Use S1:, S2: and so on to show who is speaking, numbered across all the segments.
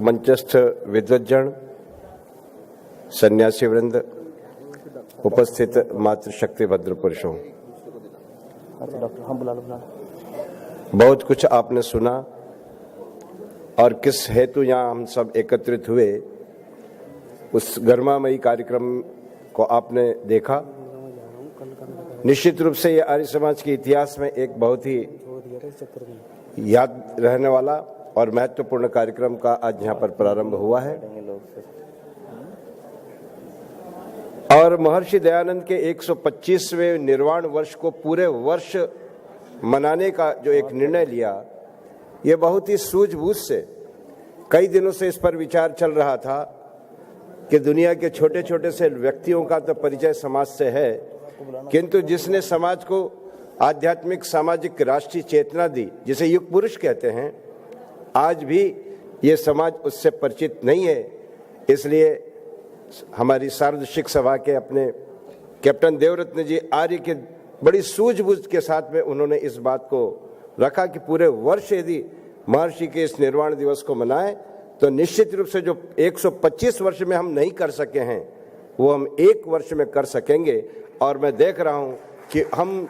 S1: मंचस्थ विद्वज्जन, सन्यासी वृंद, उपस्थित मातृशक्ति भद्र पुरुषों, बहुत कुछ आपने सुना और किस हेतु यहाँ हम सब एकत्रित हुए उस गर्मामयी कार्यक्रम को आपने देखा। निश्चित रूप से ये आर्य समाज के इतिहास में एक बहुत ही याद रहने वाला और महत्वपूर्ण कार्यक्रम का आज यहाँ पर प्रारंभ हुआ है। और महर्षि दयानंद के 125वें निर्वाण वर्ष को पूरे वर्ष मनाने का जो एक निर्णय लिया, ये बहुत ही सूझबूझ से कई दिनों से इस पर विचार चल रहा था कि दुनिया के छोटे छोटे से व्यक्तियों का तो परिचय समाज से है, किंतु जिसने समाज को आध्यात्मिक, सामाजिक, राष्ट्रीय चेतना दी, जिसे युग पुरुष कहते हैं, आज भी ये समाज उससे परिचित नहीं है। इसलिए हमारी सार्वजनिक सभा के अपने कैप्टन देवरत्न जी आर्य के बड़ी सूझबूझ के साथ में उन्होंने इस बात को रखा कि पूरे वर्ष यदि महर्षि के इस निर्वाण दिवस को मनाएं तो निश्चित रूप से जो 125 वर्ष में हम नहीं कर सके हैं वो हम एक वर्ष में कर सकेंगे। और मैं देख रहा हूं कि हम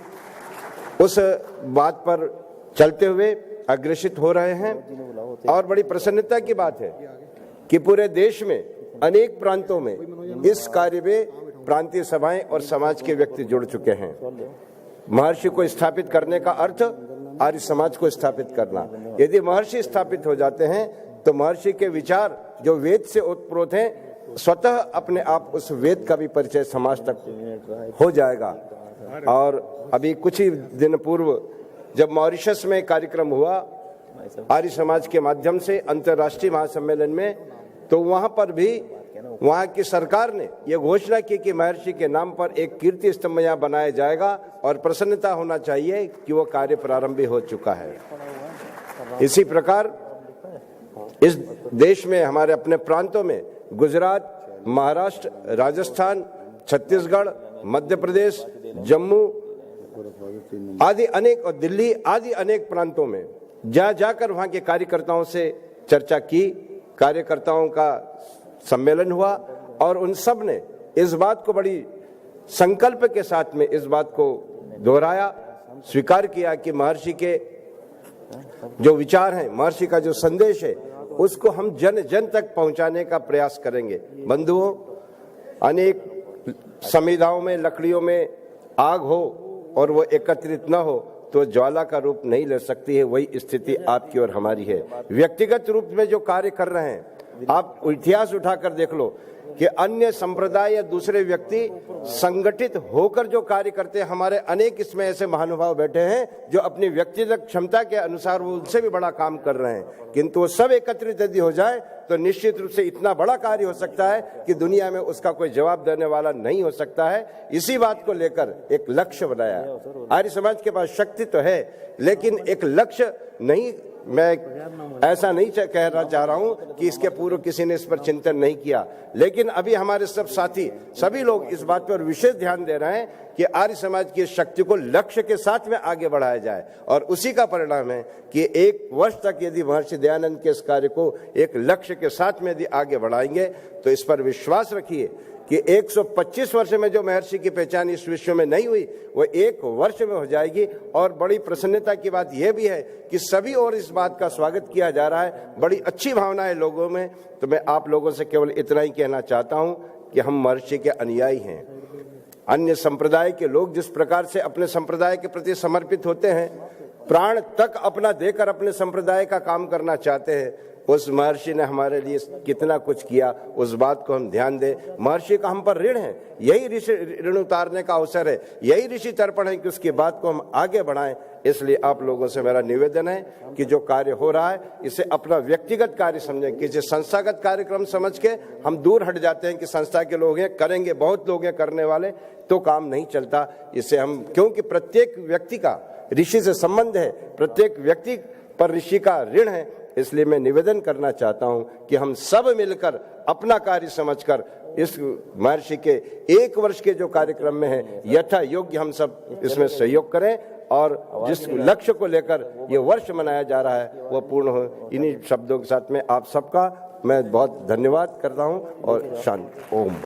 S1: उस बात पर चलते हुए अग्रसित हो रहे हैं। और बड़ी प्रसन्नता की बात है कि पूरे देश में अनेक प्रांतों में इस कार्य में प्रांतीय सभाएं और समाज के व्यक्ति जुड़ चुके हैं। महर्षि को स्थापित करने का अर्थ आर्य समाज को स्थापित करना। यदि महर्षि स्थापित हो जाते हैं तो महर्षि के विचार जो वेद से उत्प्रोत हैं, स्वतः अपने आप उस वेद का भी परिचय समाज तक हो जाएगा। और अभी कुछ ही दिन पूर्व जब मॉरिशस में कार्यक्रम हुआ आर्य समाज के माध्यम से अंतर्राष्ट्रीय महासम्मेलन में, तो वहां पर भी वहां की सरकार ने यह घोषणा की कि महर्षि के नाम पर एक कीर्ति स्तंभ यहाँ बनाया जाएगा और प्रसन्नता होना चाहिए कि वो कार्य प्रारंभ भी हो चुका है। इसी प्रकार इस देश में हमारे अपने प्रांतों में गुजरात, महाराष्ट्र, राजस्थान, छत्तीसगढ़, मध्य प्रदेश, जम्मू आदि अनेक और दिल्ली आदि अनेक प्रांतों में जा जाकर वहां के कार्यकर्ताओं से चर्चा की, कार्यकर्ताओं का सम्मेलन हुआ और उन सब ने इस बात को बड़ी संकल्प के साथ में इस बात को दोहराया, स्वीकार किया कि महर्षि के जो विचार हैं, महर्षि का जो संदेश है, उसको हम जन जन तक पहुंचाने का प्रयास करेंगे। बंधुओं, अनेक संविधाओं में लकड़ियों में आग हो और वो एकत्रित न हो तो ज्वाला का रूप नहीं ले सकती है। वही स्थिति आपकी और हमारी है। व्यक्तिगत रूप में जो कार्य कर रहे हैं, आप इतिहास उठाकर देख लो कि अन्य संप्रदाय या दूसरे व्यक्ति संगठित होकर जो कार्य करते हैं, हमारे अनेक इसमें ऐसे महानुभाव बैठे हैं जो अपनी व्यक्तिगत क्षमता के अनुसार वो उनसे भी बड़ा काम कर रहे हैं, किंतु वो सब एकत्रित यदि हो जाए तो निश्चित रूप से इतना बड़ा कार्य हो सकता है कि दुनिया में उसका कोई जवाब देने वाला नहीं हो सकता है। इसी बात को लेकर एक लक्ष्य बनाया। आर्य समाज के पास शक्ति तो है, लेकिन एक लक्ष्य नहीं। मैं ऐसा नहीं कहना चाह रहा हूं कि इसके पूर्व किसी ने इस पर चिंतन नहीं किया, लेकिन अभी हमारे सब साथी, सभी लोग इस बात पर विशेष ध्यान दे रहे हैं कि आर्य समाज की शक्ति को लक्ष्य के साथ में आगे बढ़ाया जाए। और उसी का परिणाम है कि एक वर्ष तक यदि महर्षि दयानंद के इस कार्य को एक लक्ष्य के साथ में यदि आगे बढ़ाएंगे तो इस पर विश्वास रखिए कि 125 वर्ष में जो महर्षि की पहचान इस विश्व में नहीं हुई वो एक वर्ष में हो जाएगी। और बड़ी प्रसन्नता की बात यह भी है कि सभी और इस बात का स्वागत किया जा रहा है। बड़ी अच्छी भावना है लोगों में। तो मैं आप लोगों से केवल इतना ही कहना चाहता हूं कि हम महर्षि के अनुयायी हैं। अन्य संप्रदाय के लोग जिस प्रकार से अपने संप्रदाय के प्रति समर्पित होते हैं, प्राण तक अपना देकर अपने संप्रदाय का काम करना चाहते हैं, उस महर्षि ने हमारे लिए कितना कुछ किया, उस बात को हम ध्यान दें। महर्षि का हम पर ऋण है, यही ऋषि ऋण उतारने का अवसर है, यही ऋषि तर्पण है कि उसकी बात को हम आगे बढ़ाएं। इसलिए आप लोगों से मेरा निवेदन है कि जो कार्य हो रहा है इसे अपना व्यक्तिगत कार्य समझें। किसी संस्थागत कार्यक्रम समझ के हम दूर हट जाते हैं कि संस्था के लोग हैं, करेंगे, बहुत लोग हैं करने वाले, तो काम नहीं चलता। इससे हम, क्योंकि प्रत्येक व्यक्ति का ऋषि से संबंध है, प्रत्येक व्यक्ति पर ऋषि का ऋण है। इसलिए मैं निवेदन करना चाहता हूं कि हम सब मिलकर अपना कार्य समझकर इस महर्षि के 1 वर्ष के जो कार्यक्रम में है यथा योग्य हम सब इसमें सहयोग करें और जिस लक्ष्य को लेकर ये वर्ष मनाया जा रहा है वो पूर्ण हो। इन्हीं शब्दों के साथ में आप सबका मैं बहुत धन्यवाद करता हूं और शांति। ओम।